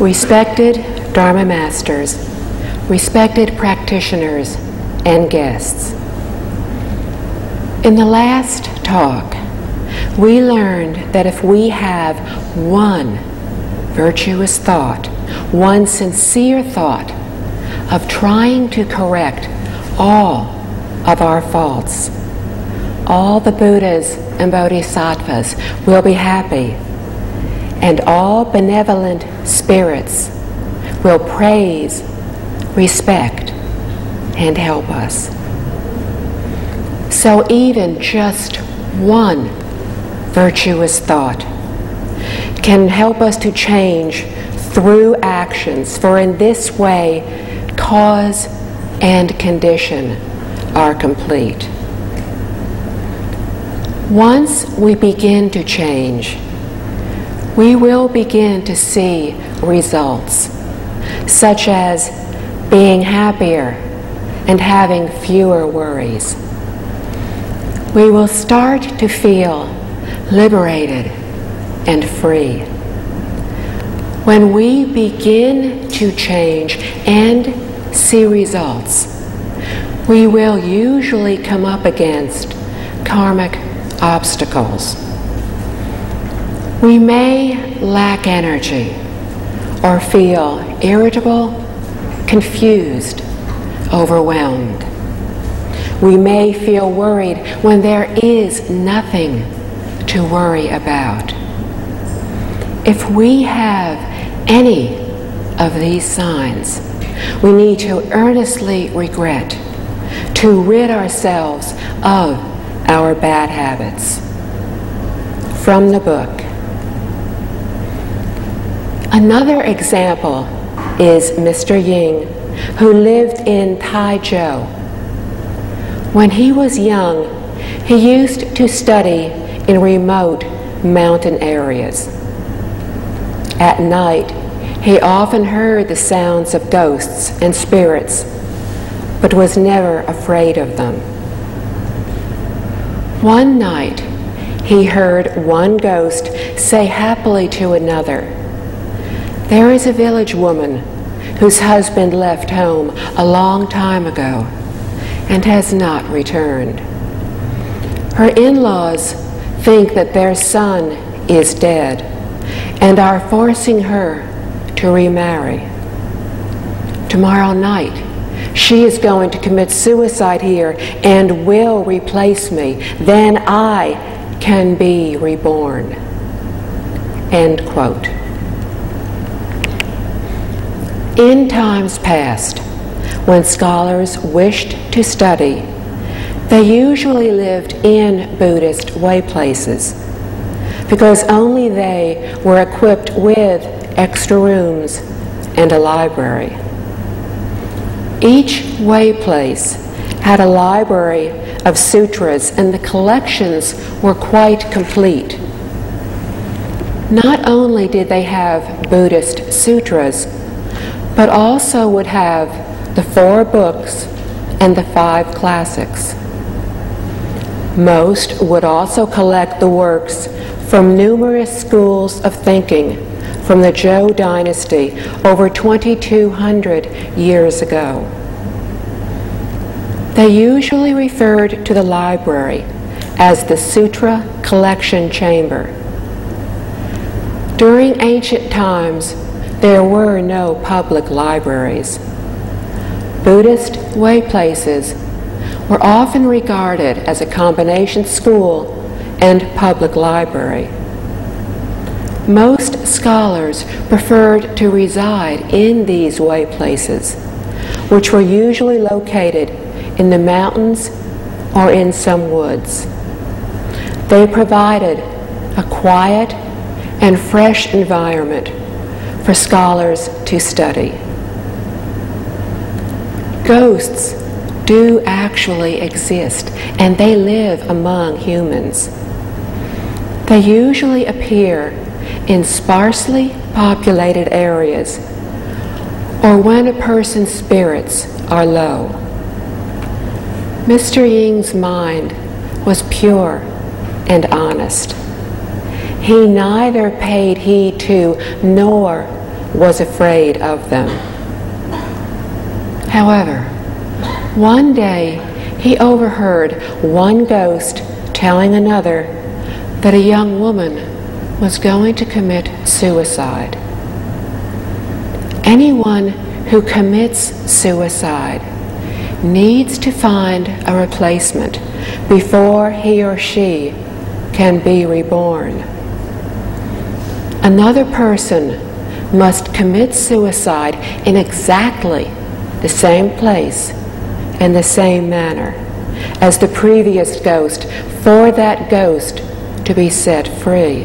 Respected Dharma Masters, respected practitioners, and guests. In the last talk, we learned that if we have one virtuous thought, one sincere thought of trying to correct all of our faults, all the Buddhas and Bodhisattvas will be happy, and all benevolent spirits will praise, respect, and help us. So even just one virtuous thought can help us to change through actions, for in this way cause and condition are complete. Once we begin to change, we will begin to see results, such as being happier and having fewer worries. We will start to feel liberated and free. When we begin to change and see results, we will usually come up against karmic obstacles. We may lack energy or feel irritable, confused, overwhelmed. We may feel worried when there is nothing to worry about. If we have any of these signs, we need to earnestly regret to rid ourselves of our bad habits. From the book. Another example is Mr. Ying, who lived in Taizhou. When he was young, he used to study in remote mountain areas. At night, he often heard the sounds of ghosts and spirits, but was never afraid of them. One night, he heard one ghost say happily to another, "There is a village woman whose husband left home a long time ago and has not returned. Her in-laws think that their son is dead and are forcing her to remarry. Tomorrow night, she is going to commit suicide here and will replace me. Then I can be reborn." End quote. In times past, when scholars wished to study, they usually lived in Buddhist way places, because only they were equipped with extra rooms and a library. Each way place had a library of sutras, and the collections were quite complete. Not only did they have Buddhist sutras, but also would have the 4 books and the 5 classics. Most would also collect the works from numerous schools of thinking from the Zhou dynasty over 2,200 years ago. They usually referred to the library as the Sutra Collection Chamber. During ancient times, there were no public libraries. Buddhist way places were often regarded as a combination school and public library. Most scholars preferred to reside in these way places, which were usually located in the mountains or in some woods. They provided a quiet and fresh environment for scholars to study. Ghosts do actually exist, and they live among humans. They usually appear in sparsely populated areas or when a person's spirits are low. Mr. Ying's mind was pure and honest. He neither paid heed to nor was afraid of them. However, one day he overheard one ghost telling another that a young woman was going to commit suicide. Anyone who commits suicide needs to find a replacement before he or she can be reborn. Another person must commit suicide in exactly the same place and the same manner as the previous ghost for that ghost to be set free.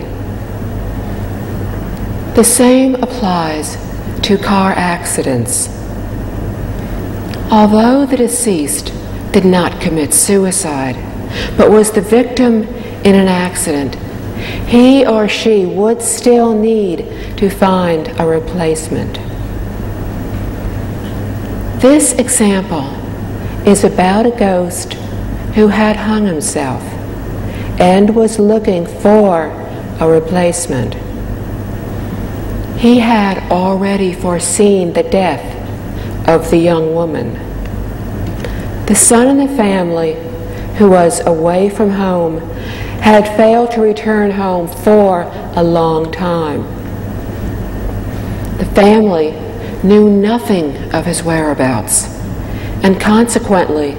The same applies to car accidents. Although the deceased did not commit suicide, but was the victim in an accident, he or she would still need to find a replacement. This example is about a ghost who had hung himself and was looking for a replacement. He had already foreseen the death of the young woman. The son in the family, who was away from home, had failed to return home for a long time. The family knew nothing of his whereabouts and consequently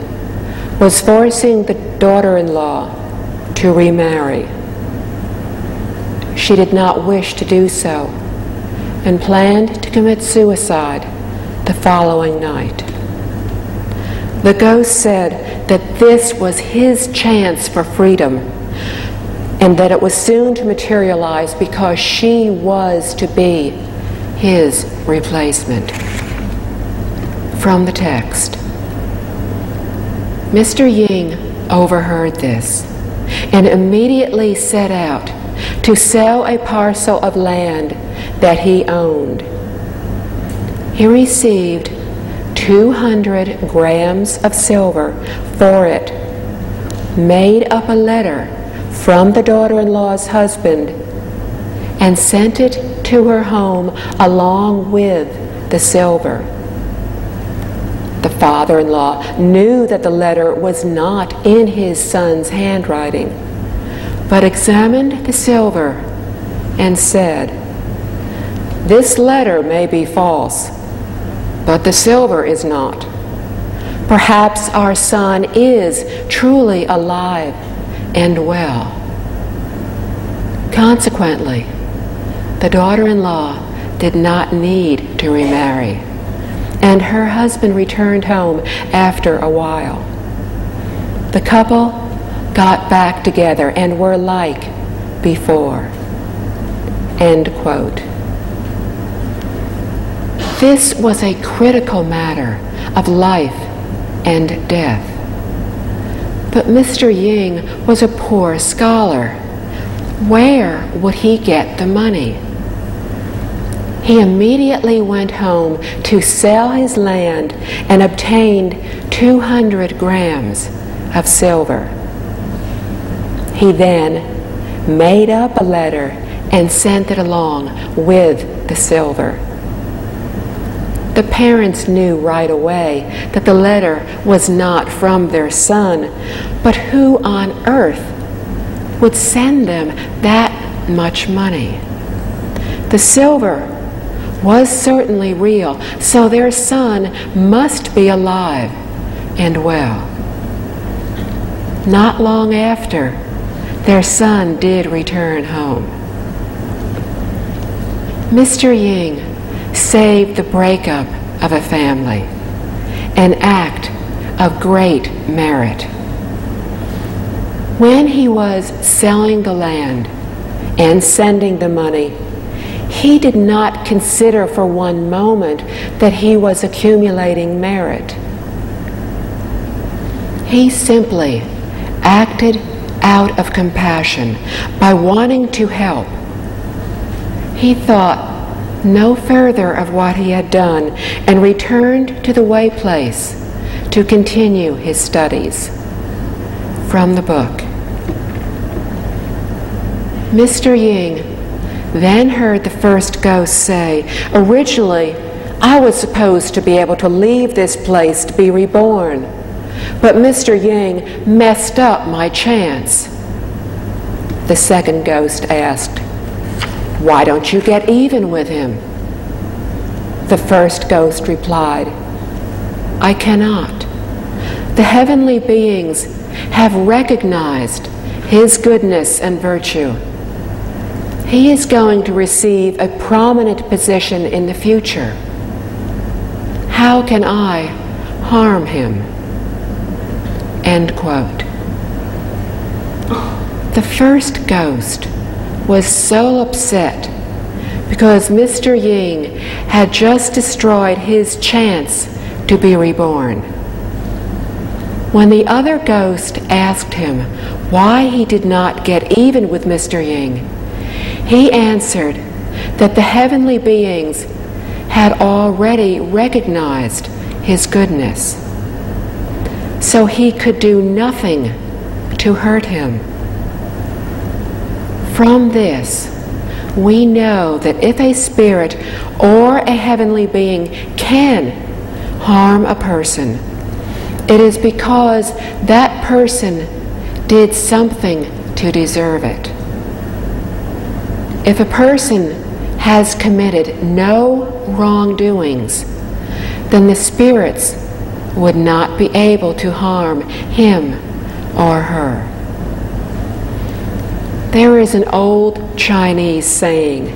was forcing the daughter-in-law to remarry. She did not wish to do so and planned to commit suicide the following night. The ghost said that this was his chance for freedom and that it was soon to materialize because she was to be his replacement. From the text. Mr. Ying overheard this and immediately set out to sell a parcel of land that he owned. He received 200 grams of silver for it, made up a letter from the daughter-in-law's husband, and sent it to her home along with the silver. The father-in-law knew that the letter was not in his son's handwriting, but examined the silver and said, "This letter may be false, but the silver is not. Perhaps our son is truly alive and well." Consequently, the daughter-in-law did not need to remarry, and her husband returned home after a while. The couple got back together and were like before. End quote. This was a critical matter of life and death. But Mr. Ying was a poor scholar. Where would he get the money? He immediately went home to sell his land and obtained 200 grams of silver. He then made up a letter and sent it along with the silver. The parents knew right away that the letter was not from their son, but who on earth would send them that much money? The silver was certainly real, so their son must be alive and well. Not long after, their son did return home. Mr. Ying saved the breakup of a family, an act of great merit. When he was selling the land and sending the money, he did not consider for one moment that he was accumulating merit. He simply acted out of compassion by wanting to help. He thought no further of what he had done and returned to the way place to continue his studies. From the book. Mr. Ying then heard the first ghost say, "Originally, I was supposed to be able to leave this place to be reborn, but Mr. Ying messed up my chance." The second ghost asked, "Why don't you get even with him?" The first ghost replied, "I cannot. The heavenly beings have recognized his goodness and virtue. He is going to receive a prominent position in the future. How can I harm him?" End quote. The first ghost was so upset because Mr. Ying had just destroyed his chance to be reborn. When the other ghost asked him why he did not get even with Mr. Ying, he answered that the heavenly beings had already recognized his goodness, so he could do nothing to hurt him. From this, we know that if a spirit or a heavenly being can harm a person, it is because that person did something to deserve it. If a person has committed no wrongdoings, then the spirits would not be able to harm him or her. There is an old Chinese saying,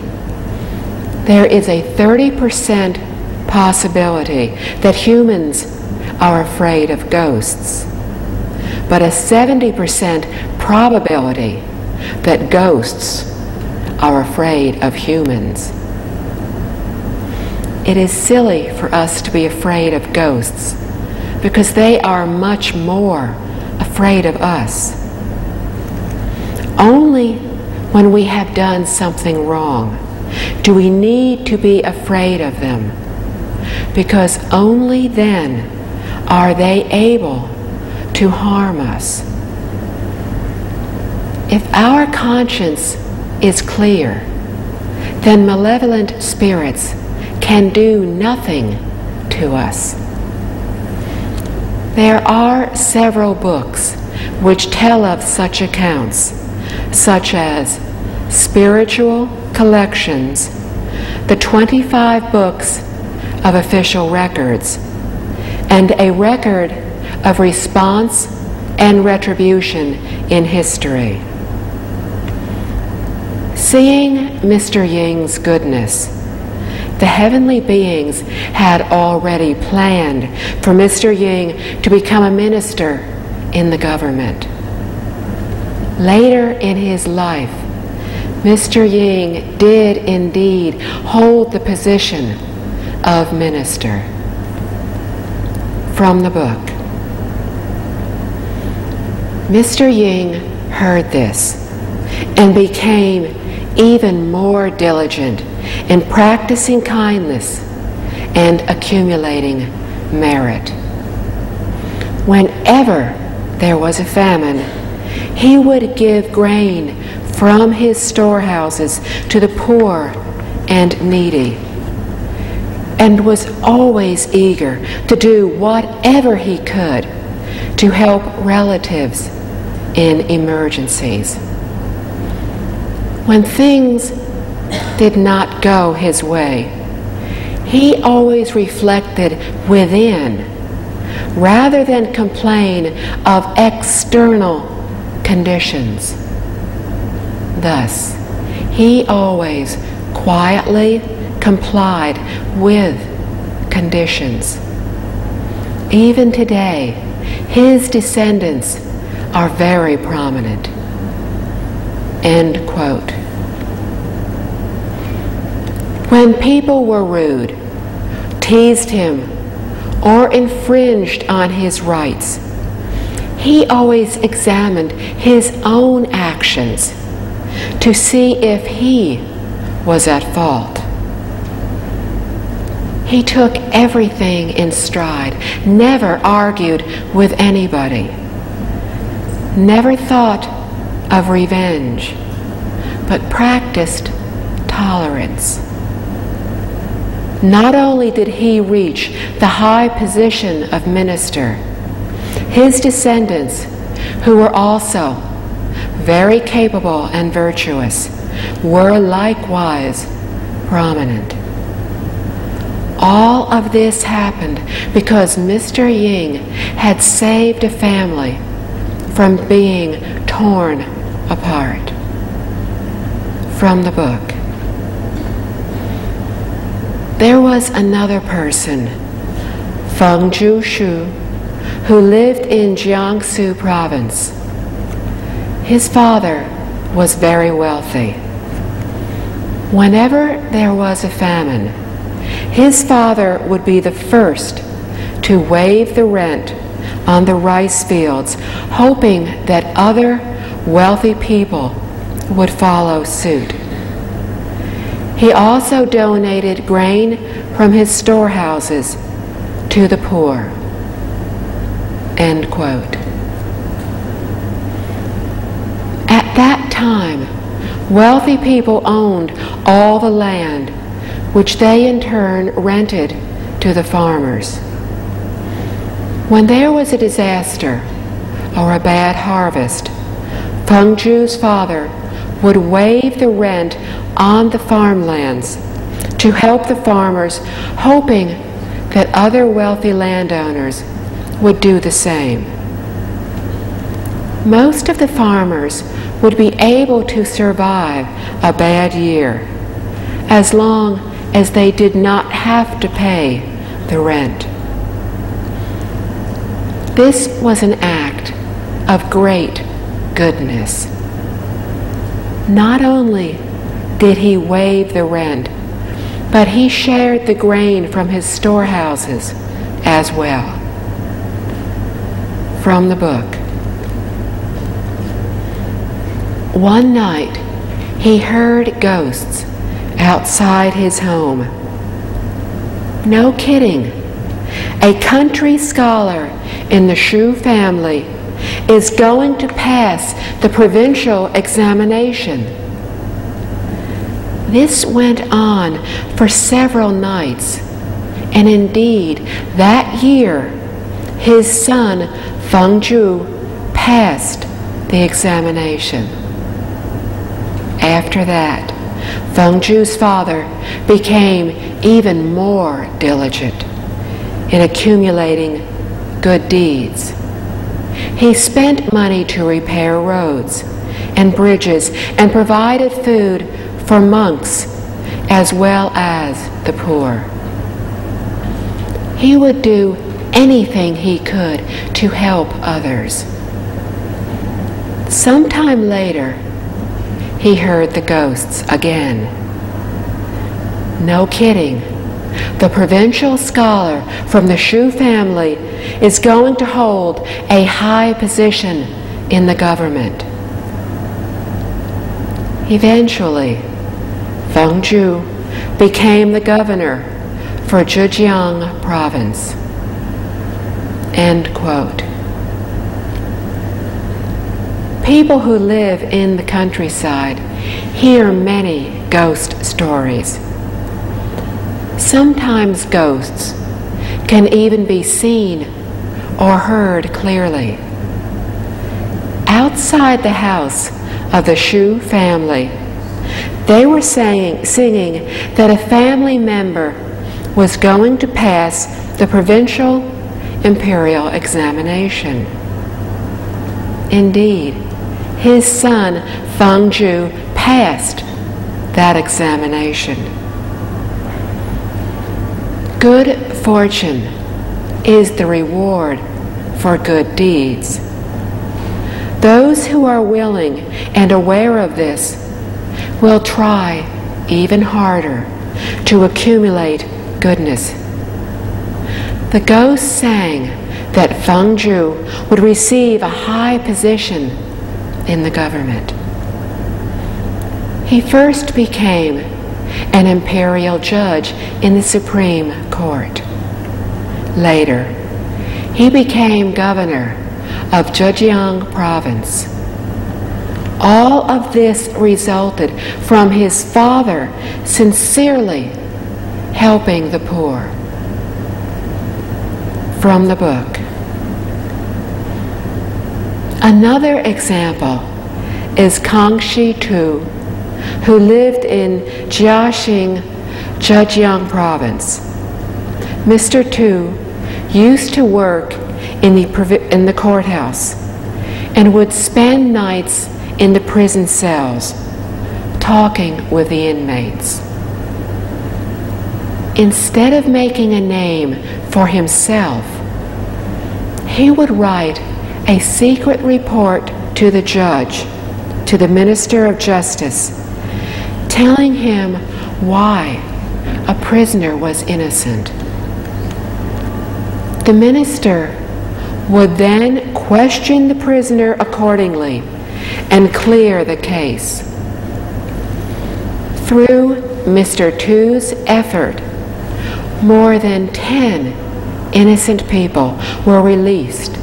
"There is a 30% possibility that humans are afraid of ghosts, but a 70% probability that ghosts are afraid of humans." It is silly for us to be afraid of ghosts because they are much more afraid of us. Only when we have done something wrong do we need to be afraid of them, because only then are they able to harm us. If our conscience is clear, then malevolent spirits can do nothing to us. There are several books which tell of such accounts, such as Spiritual Collections, the 25 Books of Official Records, and a record of response and retribution in history. Seeing Mr. Ying's goodness, the heavenly beings had already planned for Mr. Ying to become a minister in the government. Later in his life, Mr. Ying did indeed hold the position of minister. From the book. Mr. Ying heard this and became even more diligent in practicing kindness and accumulating merit. Whenever there was a famine, he would give grain from his storehouses to the poor and needy, and was always eager to do whatever he could to help relatives in emergencies. When things did not go his way, he always reflected within rather than complain of external conditions. Thus, he always quietly complied with conditions. Even today, his descendants are very prominent. End quote. When people were rude, teased him, or infringed on his rights, he always examined his own actions to see if he was at fault. He took everything in stride, never argued with anybody, never thought of revenge, but practiced tolerance. Not only did he reach the high position of minister, his descendants, who were also very capable and virtuous, were likewise prominent. All of this happened because Mr. Ying had saved a family from being torn apart. From the book. There was another person, Feng Shu, who lived in Jiangsu province. His father was very wealthy. Whenever there was a famine, his father would be the first to waive the rent on the rice fields, hoping that other wealthy people would follow suit. He also donated grain from his storehouses to the poor. End quote. At that time, wealthy people owned all the land, which they in turn rented to the farmers. When there was a disaster or a bad harvest, Feng Zhu's father would waive the rent on the farmlands to help the farmers, hoping that other wealthy landowners would do the same. Most of the farmers would be able to survive a bad year as long as they did not have to pay the rent. This was an act of great goodness. Not only did he waive the rent, but he shared the grain from his storehouses as well. From the book. One night, he heard ghosts outside his home. No kidding. A country scholar in the Shu family is going to pass the provincial examination. This went on for several nights, and indeed, that year, his son Feng Zhu passed the examination. After that, Feng Zhu's father became even more diligent in accumulating good deeds. He spent money to repair roads and bridges and provided food for monks as well as the poor. He would do anything he could to help others. Sometime later, he heard the ghosts again. No kidding. The provincial scholar from the Shu family is going to hold a high position in the government. Eventually, Feng Zhu became the governor for Zhejiang province. End quote. People who live in the countryside hear many ghost stories. Sometimes ghosts can even be seen or heard clearly. Outside the house of the Shu family, they were singing that a family member was going to pass the provincial imperial examination. Indeed, his son Feng Zhu passed that examination. Good fortune is the reward for good deeds. Those who are willing and aware of this will try even harder to accumulate goodness. The ghost sang that Feng Zhu would receive a high position in the government. He first became an imperial judge in the Supreme Court. Later, he became governor of Zhejiang province. All of this resulted from his father sincerely helping the poor. From the book. Another example is Kangxi Tu, who lived in Jiaxing, Zhejiang province. Mr. Tu used to work in the courthouse and would spend nights in the prison cells talking with the inmates. Instead of making a name for himself, he would write a secret report to the judge, to the Minister of Justice, telling him why a prisoner was innocent. The minister would then question the prisoner accordingly and clear the case. Through Mr. Tu's effort, more than 10 innocent people were released,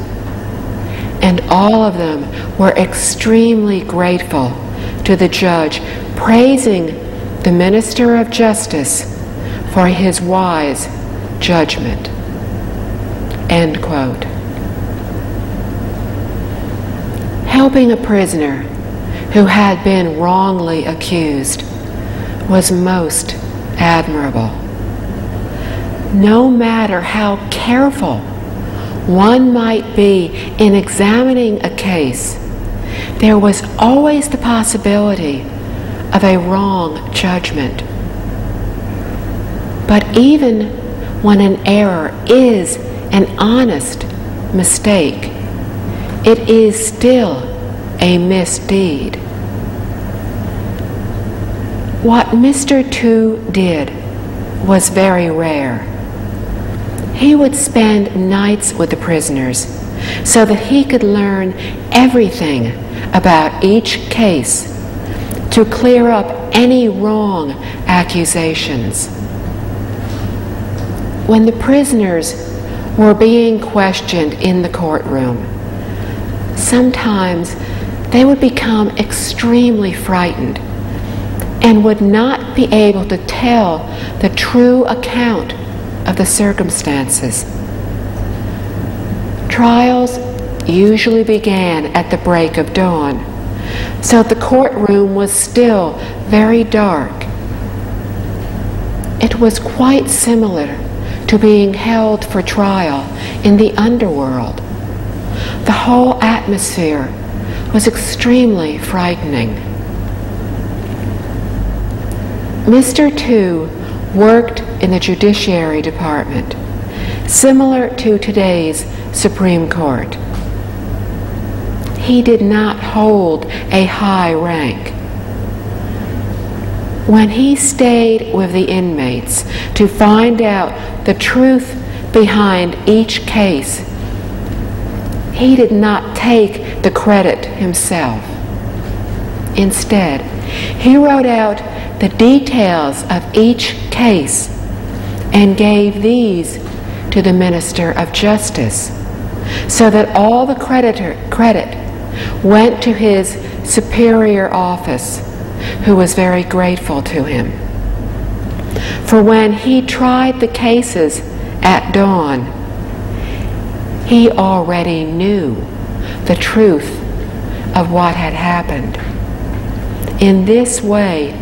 and all of them were extremely grateful to the judge, praising the Minister of Justice for his wise judgment. End quote. Helping a prisoner who had been wrongly accused was most admirable. No matter how careful one might be in examining a case, there was always the possibility of a wrong judgment. But even when an error is an honest mistake, it is still a misdeed. What Mr. Tu did was very rare. He would spend nights with the prisoners so that he could learn everything about each case to clear up any wrong accusations. When the prisoners were being questioned in the courtroom, sometimes they would become extremely frightened and would not be able to tell the true account of the circumstances. Trials usually began at the break of dawn, so the courtroom was still very dark. It was quite similar to being held for trial in the underworld. The whole atmosphere was extremely frightening. Mr. Tu worked in the Judiciary Department, similar to today's Supreme Court. He did not hold a high rank. When he stayed with the inmates to find out the truth behind each case, he did not take the credit himself. Instead, he wrote out the details of each case and gave these to the Minister of Justice, so that all the credit went to his superior office, who was very grateful to him. For when he tried the cases at dawn, he already knew the truth of what had happened. In this way,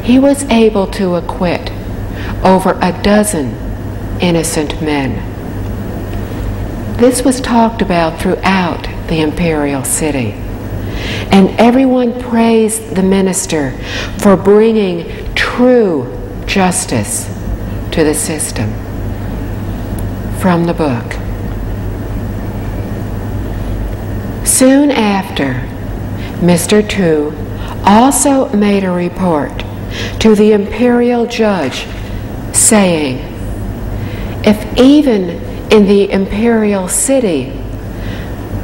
he was able to acquit over a dozen innocent men. This was talked about throughout the imperial city, and everyone praised the minister for bringing true justice to the system. From the book. Soon after, Mr. Tu also made a report to the imperial judge saying, if even in the imperial city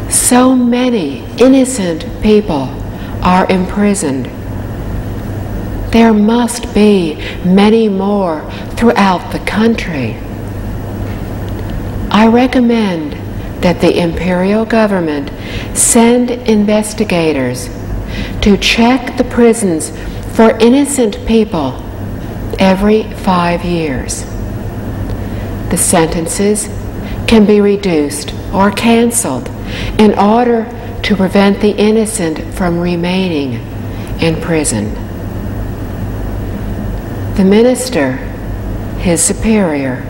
so many innocent people are imprisoned, there must be many more throughout the country. I recommend that the imperial government send investigators to check the prisons for innocent people every 5 years. The sentences can be reduced or canceled in order to prevent the innocent from remaining in prison. The minister, his superior,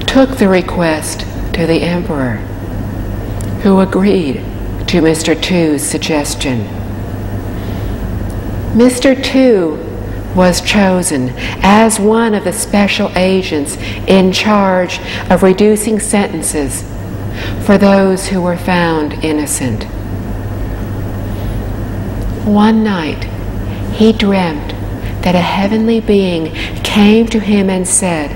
took the request to the emperor, who agreed to Mr. Tu's suggestion. Mr. Tu was chosen as one of the special agents in charge of reducing sentences for those who were found innocent. One night, he dreamt that a heavenly being came to him and said,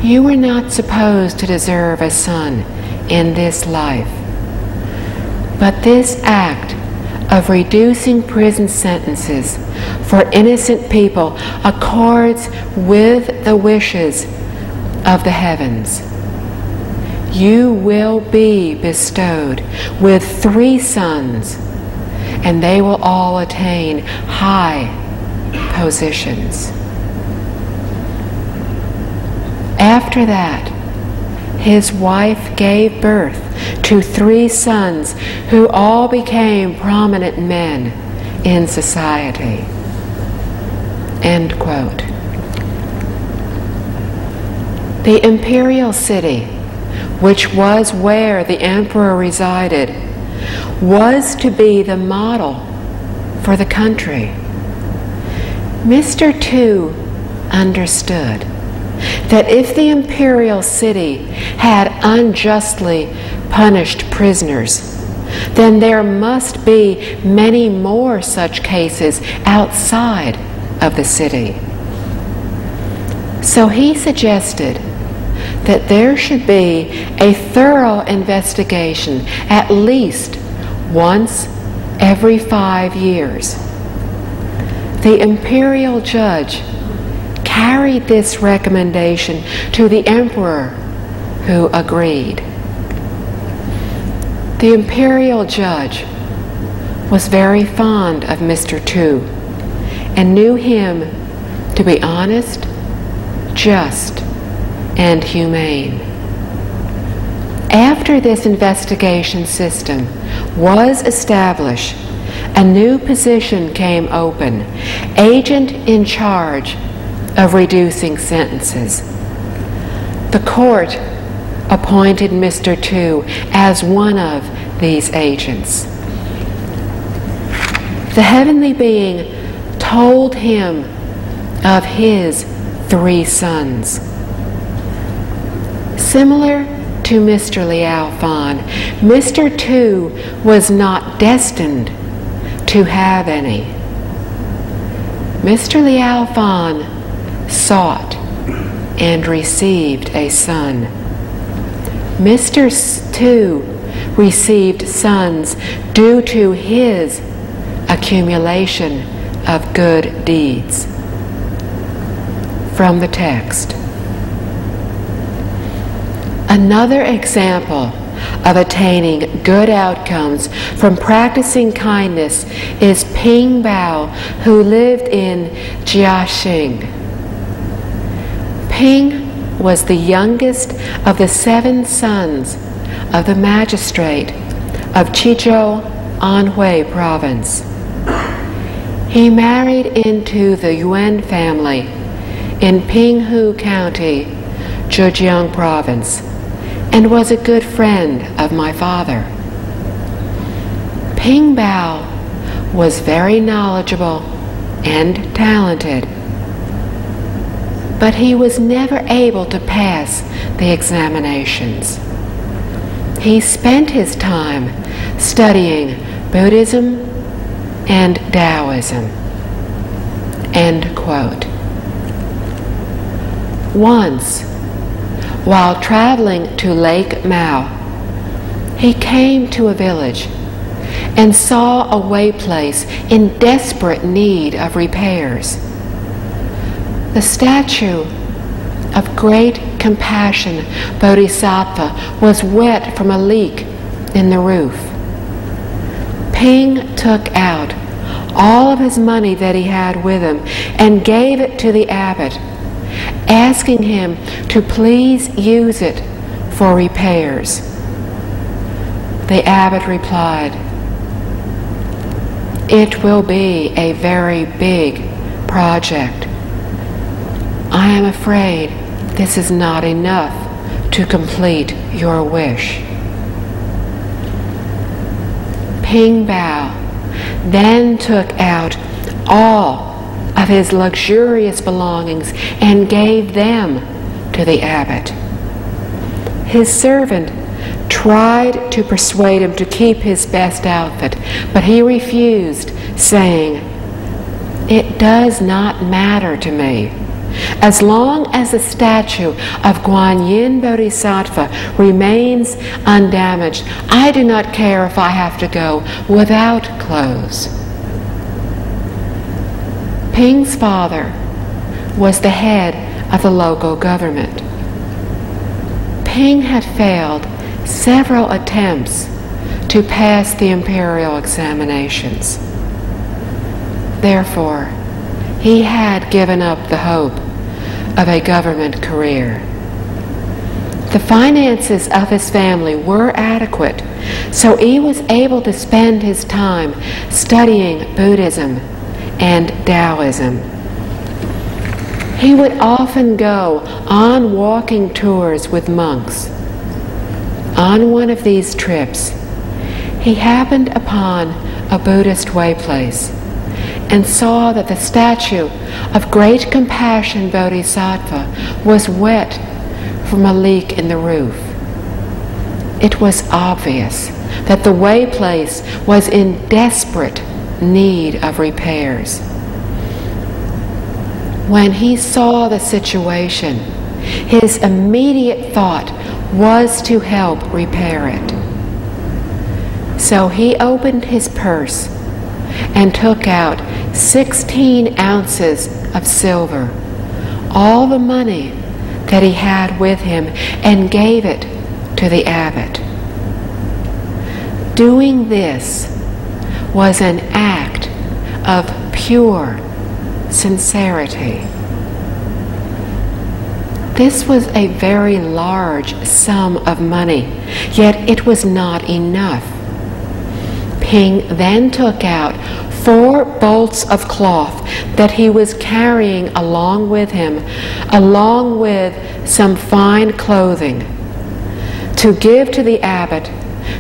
"You were not supposed to deserve a son in this life, but this act of reducing prison sentences for innocent people accords with the wishes of the heavens. You will be bestowed with 3 sons, and they will all attain high positions." After that, his wife gave birth to 3 sons who all became prominent men in society. End quote. The imperial city, which was where the emperor resided, was to be the model for the country. Mr. Tu understood that if the imperial city had unjustly punished prisoners, then there must be many more such cases outside of the city. So he suggested that there should be a thorough investigation at least once every 5 years. The imperial judge carried this recommendation to the emperor, who agreed. The imperial judge was very fond of Mr. Tu and knew him to be honest, just, and humane. After this investigation system was established, a new position came open, agent in charge of reducing sentences. The court appointed Mr. Tu as one of these agents. The heavenly being told him of his 3 sons. Similar to Mr. Liao, Mr. Tu was not destined to have any. Mr. Liao sought and received a son. Mr. Tu received sons due to his accumulation of good deeds. From the text. Another example of attaining good outcomes from practicing kindness is Ping Bao, who lived in Jiaxing. Ping was the youngest of the 7 sons of the magistrate of Qizhou, Anhui province. He married into the Yuan family in Pinghu County, Zhejiang province, and was a good friend of my father. Ping Bao was very knowledgeable and talented, but he was never able to pass the examinations. He spent his time studying Buddhism and Taoism. End quote. Once, while traveling to Lake Mao, he came to a village and saw a way place in desperate need of repairs. The statue of great compassion Bodhisattva was wet from a leak in the roof. Ping took out all of his money that he had with him and gave it to the abbot, asking him to please use it for repairs. The abbot replied, "It will be a very big project. I am afraid this is not enough to complete your wish." Ping Bao then took out all of his luxurious belongings and gave them to the abbot. His servant tried to persuade him to keep his best outfit, but he refused, saying, "It does not matter to me. As long as the statue of Guan Yin Bodhisattva remains undamaged, I do not care if I have to go without clothes." Ping's father was the head of the local government. Ping had failed several attempts to pass the imperial examinations. Therefore, he had given up the hope of a government career. The finances of his family were adequate, so he was able to spend his time studying Buddhism and Taoism. He would often go on walking tours with monks. On one of these trips, he happened upon a Buddhist way place and saw that the statue of Great Compassion Bodhisattva was wet from a leak in the roof. It was obvious that the way place was in desperate need of repairs. When he saw the situation, his immediate thought was to help repair it. So he opened his purse and took out 16 ounces of silver, all the money that he had with him, and gave it to the abbot. Doing this was an act of pure sincerity. This was a very large sum of money, yet it was not enough. Ping then took out 4 bolts of cloth that he was carrying along with him, along with some fine clothing, to give to the abbot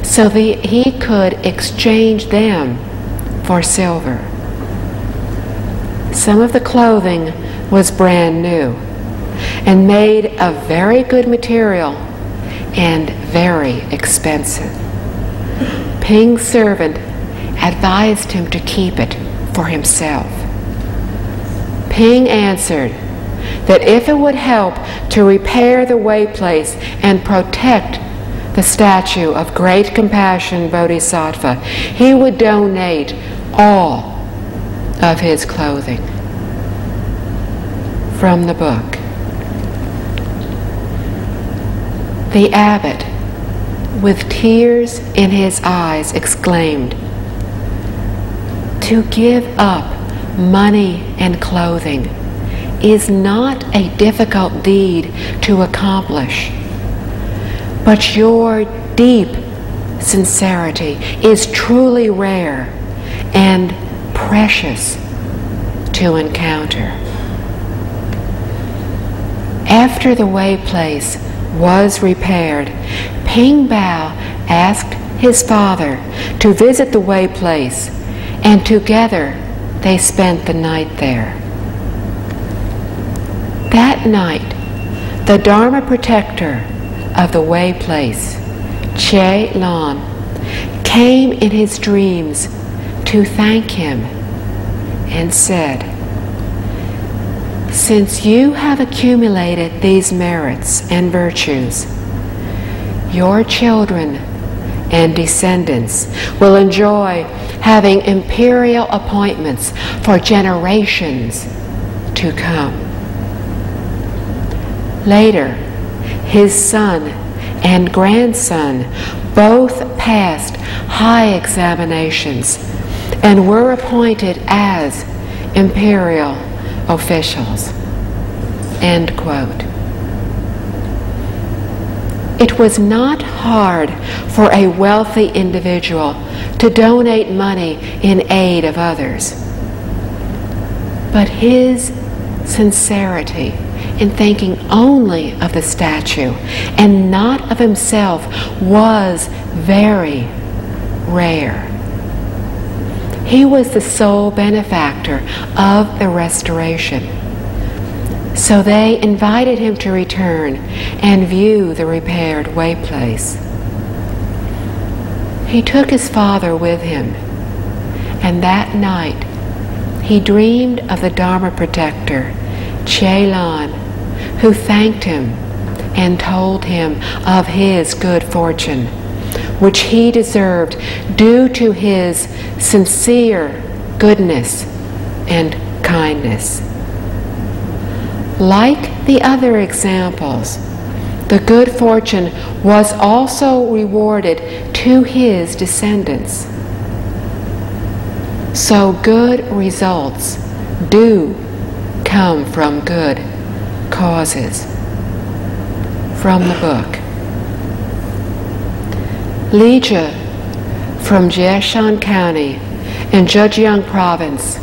so that he could exchange them for silver. Some of the clothing was brand new and made of very good material and very expensive. Ping's servant advised him to keep it for himself. Ping answered that if it would help to repair the way place and protect the statue of Great Compassion Bodhisattva, he would donate all of his clothing. From the book. The abbot, with tears in his eyes, exclaimed, "To give up money and clothing is not a difficult deed to accomplish, but your deep sincerity is truly rare and precious to encounter." After the way place was repaired, Ping Bao asked his father to visit the way place, and together they spent the night there. That night, the Dharma protector of the way place, Che Lan, came in his dreams to thank him and said, "Since you have accumulated these merits and virtues, your children and descendants will enjoy having imperial appointments for generations to come." Later, his son and grandson both passed high examinations and were appointed as imperial officials. End quote. It was not hard for a wealthy individual to donate money in aid of others, but his sincerity in thinking only of the statue and not of himself was very rare. He was the sole benefactor of the restoration, so they invited him to return and view the repaired wayplace. He took his father with him, and that night he dreamed of the Dharma protector, Chelan, who thanked him and told him of his good fortune, which he deserved due to his sincere goodness and kindness. Like the other examples, the good fortune was also rewarded to his descendants. So good results do come from good causes. From the book. Liao from Jiashan County in Zhejiang Province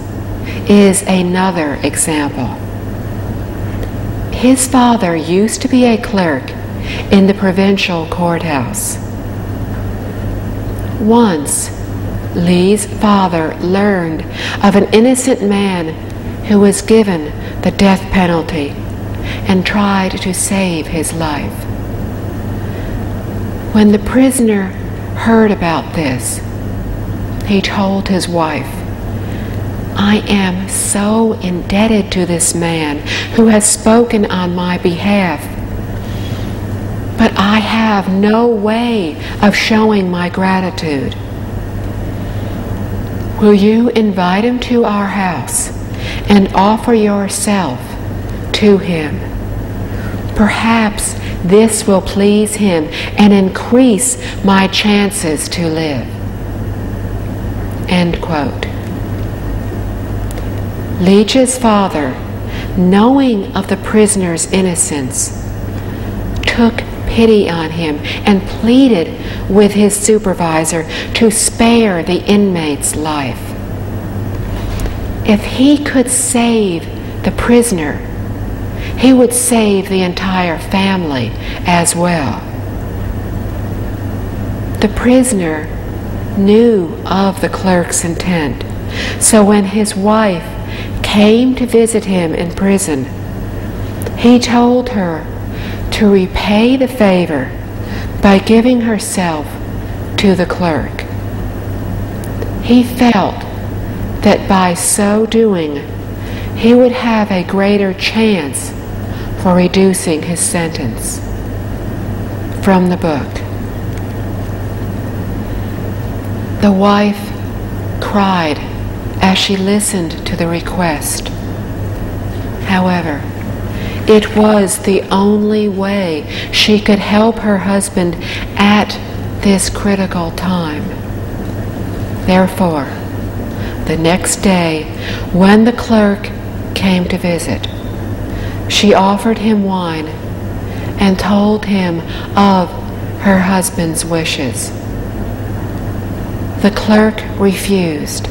is another example. His father used to be a clerk in the provincial courthouse. Once, Li's father learned of an innocent man who was given the death penalty and tried to save his life. When the prisoner heard about this, he told his wife, "I am so indebted to this man who has spoken on my behalf, but I have no way of showing my gratitude. Will you invite him to our house and offer yourself to him? Perhaps this will please him and increase my chances to live." End quote. Li's father, knowing of the prisoner's innocence, took pity on him and pleaded with his supervisor to spare the inmate's life. If he could save the prisoner, he would save the entire family as well. The prisoner knew of the clerk's intent, so when his wife came to visit him in prison, he told her to repay the favor by giving herself to the clerk. He felt that by so doing, he would have a greater chance for reducing his sentence. From the book. The wife cried as she listened to the request. However, it was the only way she could help her husband at this critical time. Therefore, the next day, when the clerk came to visit, she offered him wine and told him of her husband's wishes. The clerk refused,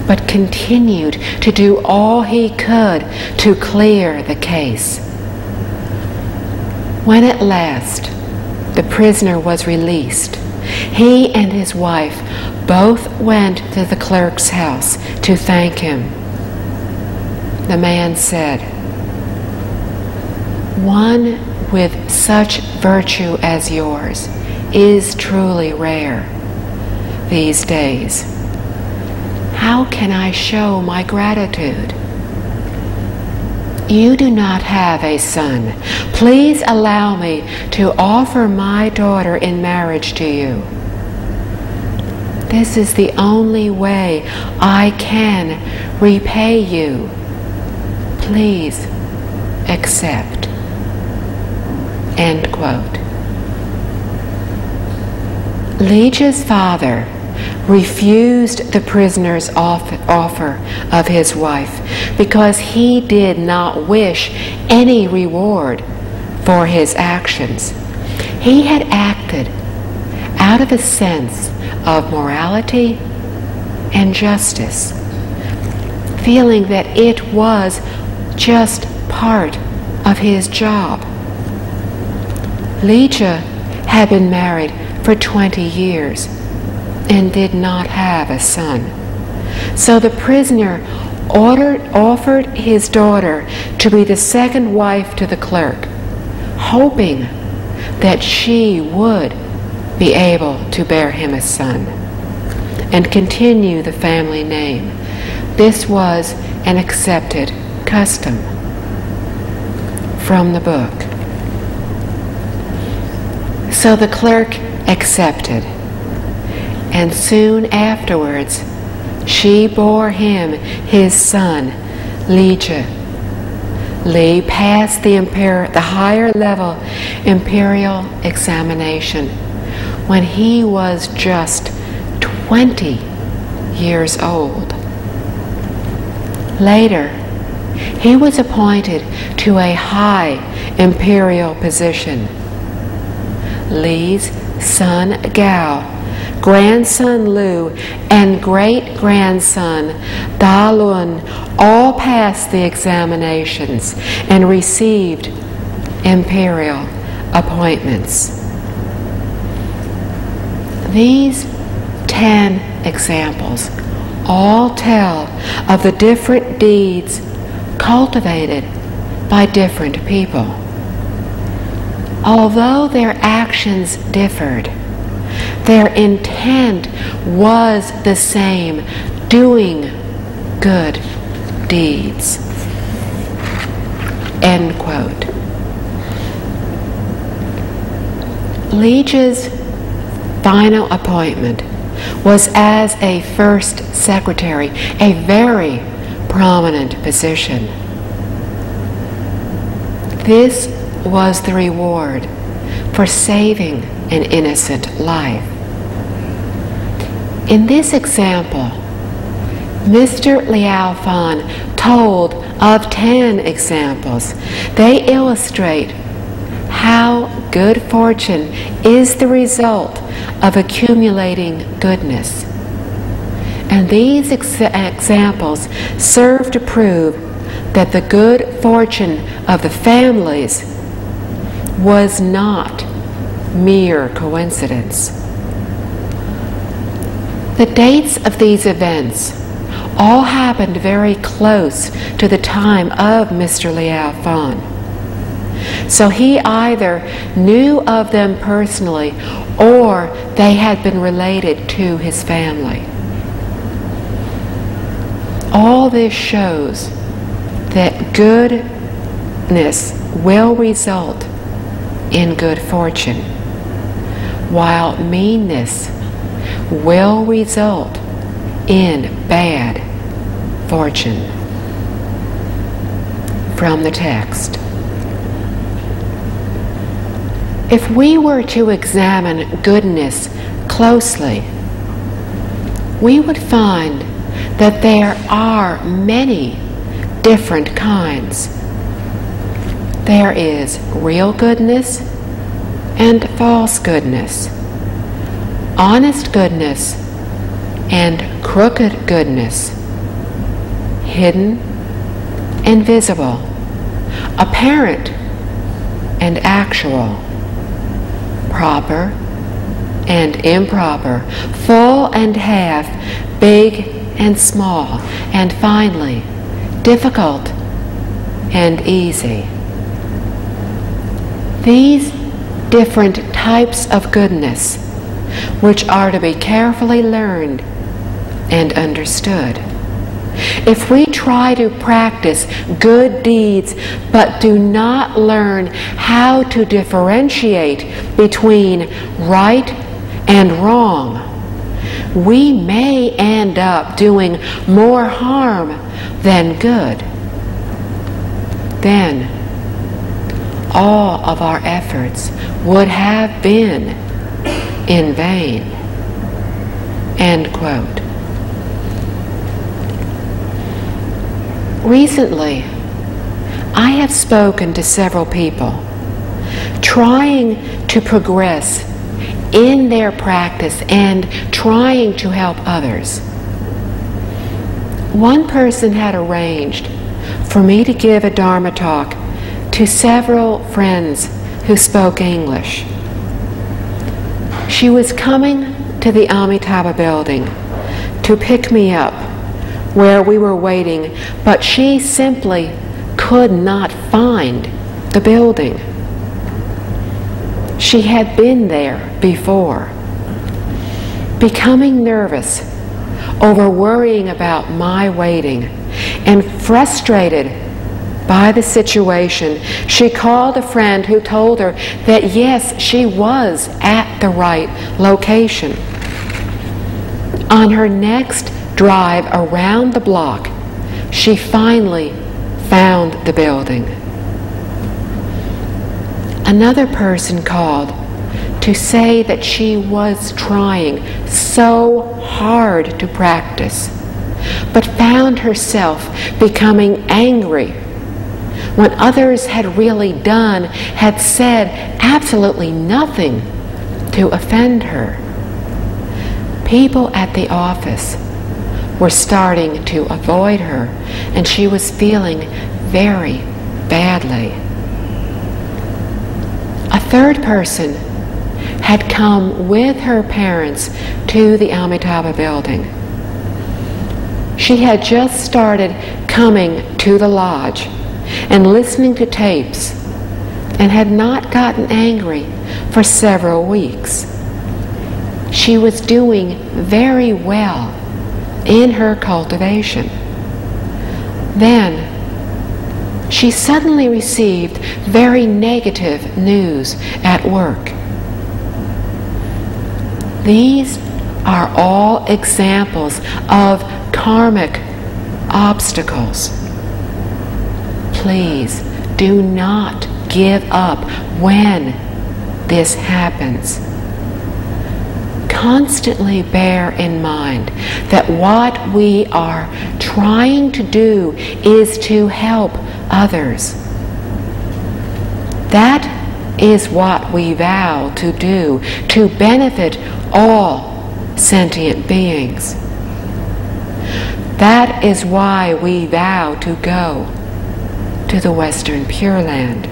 but continued to do all he could to clear the case. When at last the prisoner was released, he and his wife both went to the clerk's house to thank him. The man said, "One with such virtue as yours is truly rare these days. How can I show my gratitude? You do not have a son. Please allow me to offer my daughter in marriage to you. This is the only way I can repay you. Please accept." End quote. Lija's father refused the prisoner's offer of his wife because he did not wish any reward for his actions. He had acted out of a sense of morality and justice, feeling that it was just part of his job. Lija had been married for 20 years and did not have a son. So the prisoner offered his daughter to be the second wife to the clerk, hoping that she would be able to bear him a son and continue the family name. This was an accepted custom. From the book. So the clerk accepted, and soon afterwards she bore him his son, Lija. Li passed the higher level imperial examination when he was just 20 years old. Later, he was appointed to a high imperial position. Li's son Gao, grandson Lu, and great-grandson Da Lun all passed the examinations and received imperial appointments. These 10 examples all tell of the different deeds cultivated by different people. Although their actions differed, their intent was the same: doing good deeds. End quote. Lija's final appointment was as a first secretary, a very prominent position. This was the reward for saving an innocent life. In this example, Mr. Liao Fan told of 10 examples. They illustrate how good fortune is the result of accumulating goodness. And these examples serve to prove that the good fortune of the families was not mere coincidence. The dates of these events all happened very close to the time of Mr. Liao Fan. So he either knew of them personally or they had been related to his family. All this shows that goodness will result in good fortune, while meanness will result in bad fortune. From the text. If we were to examine goodness closely, we would find that there are many different kinds. There is real goodness and false goodness, honest goodness and crooked goodness, hidden and visible, apparent and actual, proper and improper, full and half, big and small, and finally, difficult and easy. These different types of goodness, which are to be carefully learned and understood. If we try to practice good deeds but do not learn how to differentiate between right and wrong, we may end up doing more harm than good. Then all of our efforts would have been in vain." End quote. Recently, I have spoken to several people trying to progress in their practice and trying to help others. One person had arranged for me to give a Dharma talk to several friends who spoke English. She was coming to the Amitabha building to pick me up where we were waiting, but she simply could not find the building. She had been there before. Becoming nervous over worrying about my waiting and frustrated by the situation, she called a friend who told her that yes, she was at the right location. On her next drive around the block, she finally found the building. Another person called to say that she was trying so hard to practice, but found herself becoming angry when others had said absolutely nothing to offend her. People at the office were starting to avoid her, and she was feeling very badly. A third person had come with her parents to the Amitabha building. She had just started coming to the lodge and listening to tapes and had not gotten angry for several weeks. She was doing very well in her cultivation. Then she suddenly received very negative news at work. These are all examples of karmic obstacles. Please do not give up when this happens. Constantly bear in mind that what we are trying to do is to help others. That is what we vow to do, to benefit all sentient beings. That is why we vow to go to the Western Pure Land.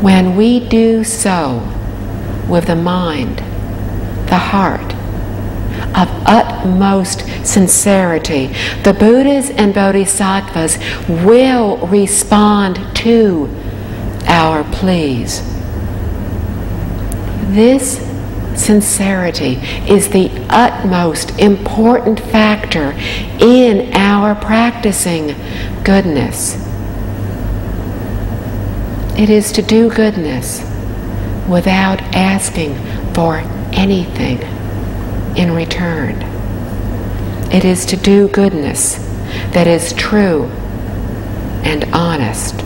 When we do so with the mind, the heart, of utmost sincerity, the Buddhas and Bodhisattvas will respond to our pleas. This sincerity is the utmost important factor in our practicing goodness. It is to do goodness without asking for anything in return. It is to do goodness that is true and honest.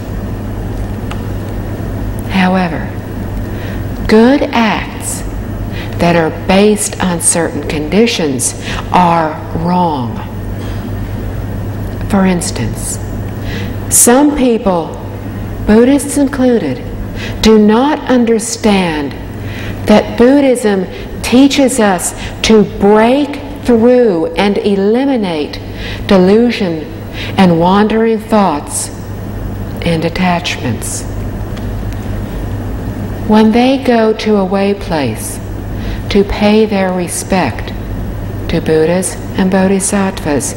However, good acts that are based on certain conditions are wrong. For instance, some people, Buddhists included, do not understand that Buddhism teaches us to break through and eliminate delusion and wandering thoughts and attachments. When they go to a way place to pay their respect to Buddhas and Bodhisattvas,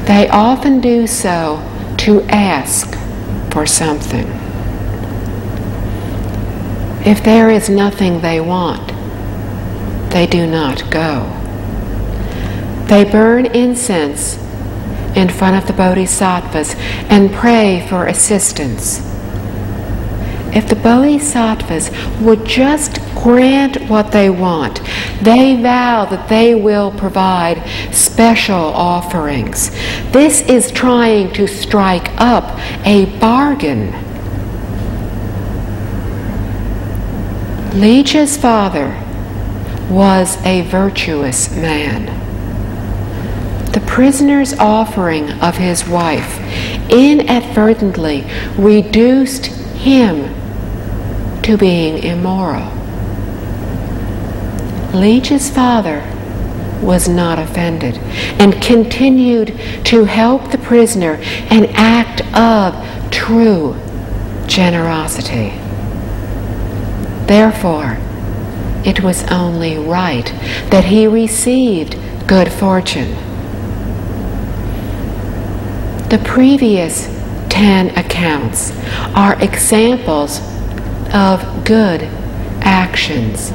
they often do so to ask for something. If there is nothing they want, they do not go. They burn incense in front of the Bodhisattvas and pray for assistance. If the Bodhisattvas would just grant what they want, they vow that they will provide special offerings. This is trying to strike up a bargain. Li's father was a virtuous man. The prisoner's offering of his wife inadvertently reduced him to being immoral. Li's father was not offended and continued to help the prisoner, an act of true generosity. Therefore, it was only right that he received good fortune. The previous 10 accounts are examples of good actions.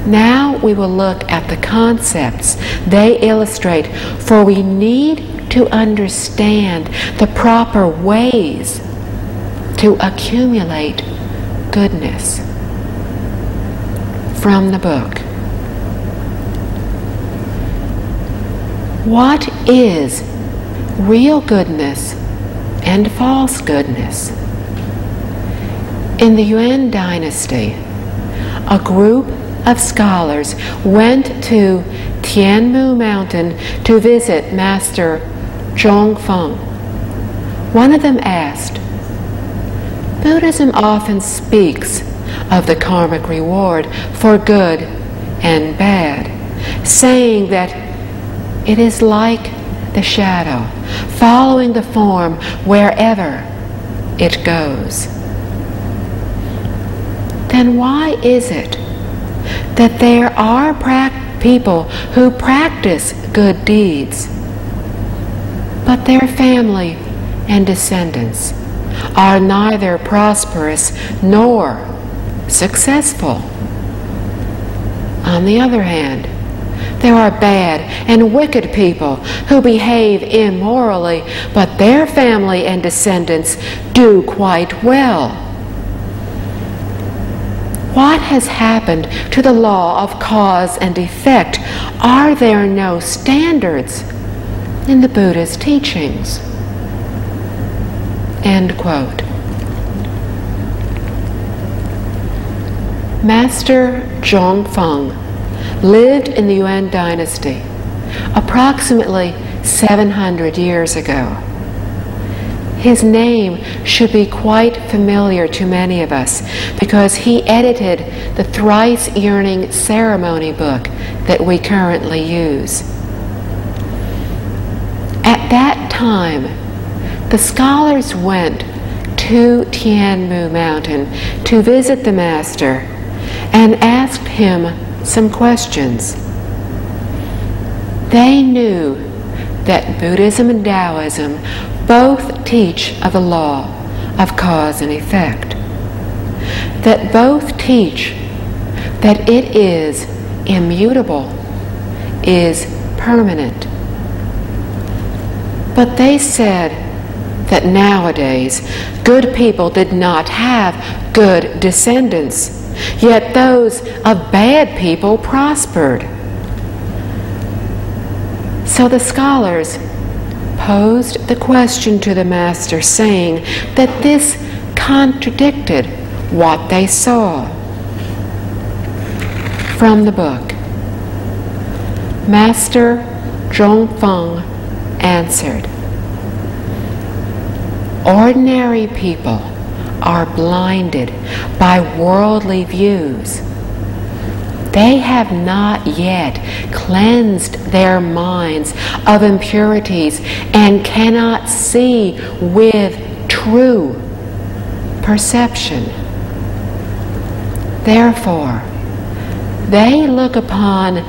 Now we will look at the concepts they illustrate, for we need to understand the proper ways to accumulate goodness. From the book. What is real goodness and false goodness? In the Yuan dynasty, a group of scholars went to Tianmu Mountain to visit Master Zhongfeng. One of them asked, "Buddhism often speaks of the karmic reward for good and bad, saying that it is like the shadow, following the form wherever it goes. Then why is it that there are people who practice good deeds, but their family and descendants are neither prosperous nor successful? On the other hand, there are bad and wicked people who behave immorally, but their family and descendants do quite well. What has happened to the law of cause and effect? Are there no standards in the Buddha's teachings?" End quote. Master Zhongfeng lived in the Yuan dynasty approximately 700 years ago. His name should be quite familiar to many of us because he edited the thrice yearning ceremony book that we currently use. At that time, the scholars went to Tianmu Mountain to visit the master and asked him some questions. They knew that Buddhism and Taoism both teach of the law of cause and effect, that both teach that it is immutable, is permanent. But they said that nowadays good people did not have good descendants, yet those of bad people prospered. So the scholars posed the question to the master, saying that this contradicted what they saw. From the book, Master Zhongfeng answered, "Ordinary people are blinded by worldly views. They have not yet cleansed their minds of impurities and cannot see with true perception. Therefore, they look upon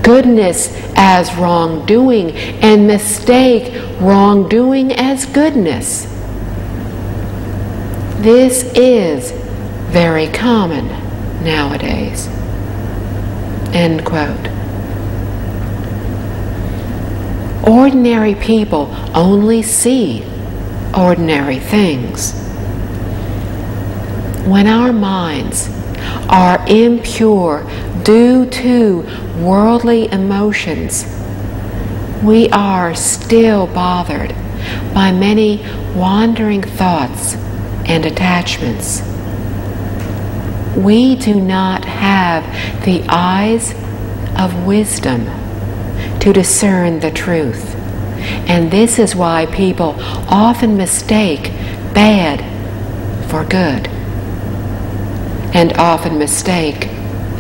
goodness as wrongdoing and mistake wrongdoing as goodness. This is very common nowadays." End quote. Ordinary people only see ordinary things. When our minds are impure due to worldly emotions, we are still bothered by many wandering thoughts and attachments. we do not have the eyes of wisdom to discern the truth. And this is why people often mistake bad for good, and often mistake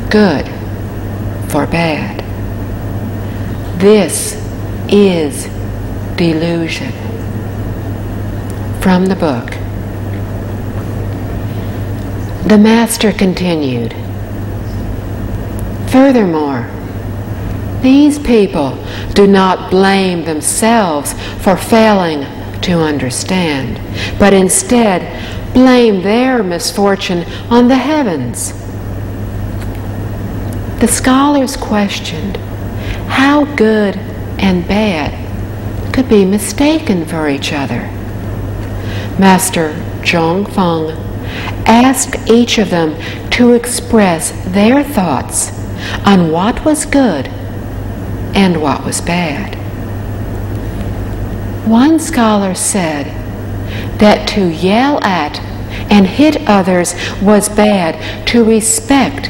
good for bad. This is delusion. From the book. The Master continued, "Furthermore, these people do not blame themselves for failing to understand, but instead blame their misfortune on the heavens." The scholars questioned how good and bad could be mistaken for each other. Master Zhongfeng asked each of them to express their thoughts on what was good and what was bad. One scholar said that to yell at and hit others was bad, to respect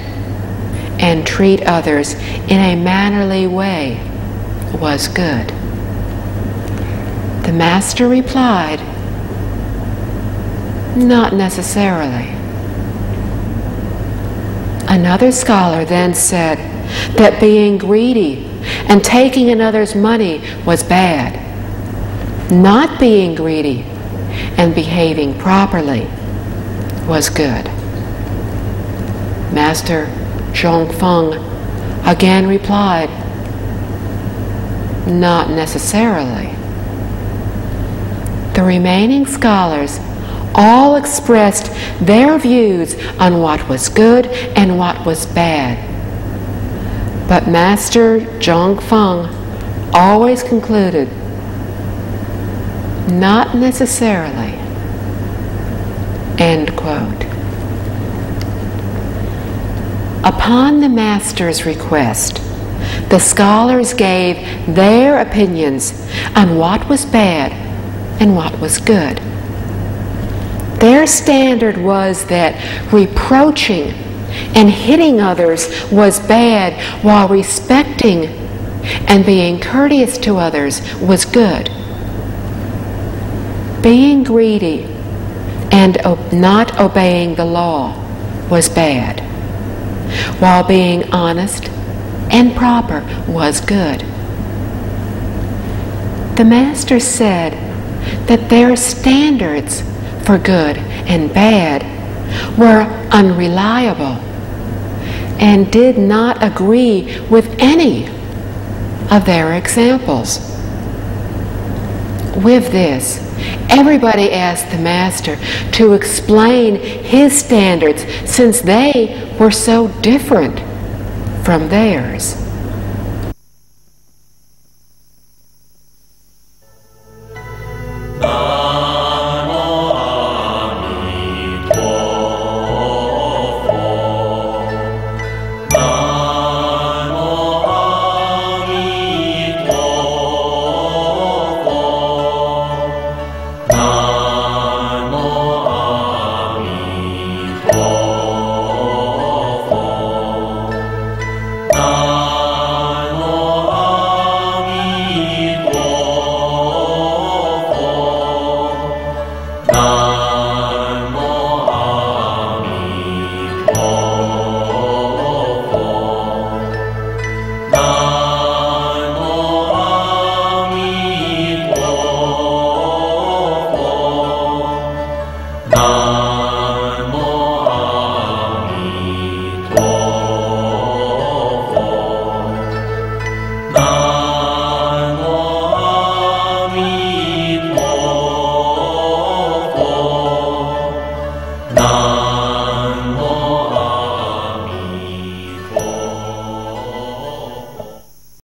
and treat others in a mannerly way was good. The Master replied, "Not necessarily." Another scholar then said that being greedy and taking another's money was bad. Not being greedy and behaving properly was good. Master Zhongfeng again replied, "Not necessarily." The remaining scholars all expressed their views on what was good and what was bad. But Master Zhongfeng always concluded, "Not necessarily." End quote. Upon the Master's request, the scholars gave their opinions on what was bad and what was good. Their standard was that reproaching and hitting others was bad, while respecting and being courteous to others was good. Being greedy and not obeying the law was bad, while being honest and proper was good. The Master said that their standards for good and bad were unreliable and did not agree with any of their examples. With this, everybody asked the Master to explain his standards, since they were so different from theirs.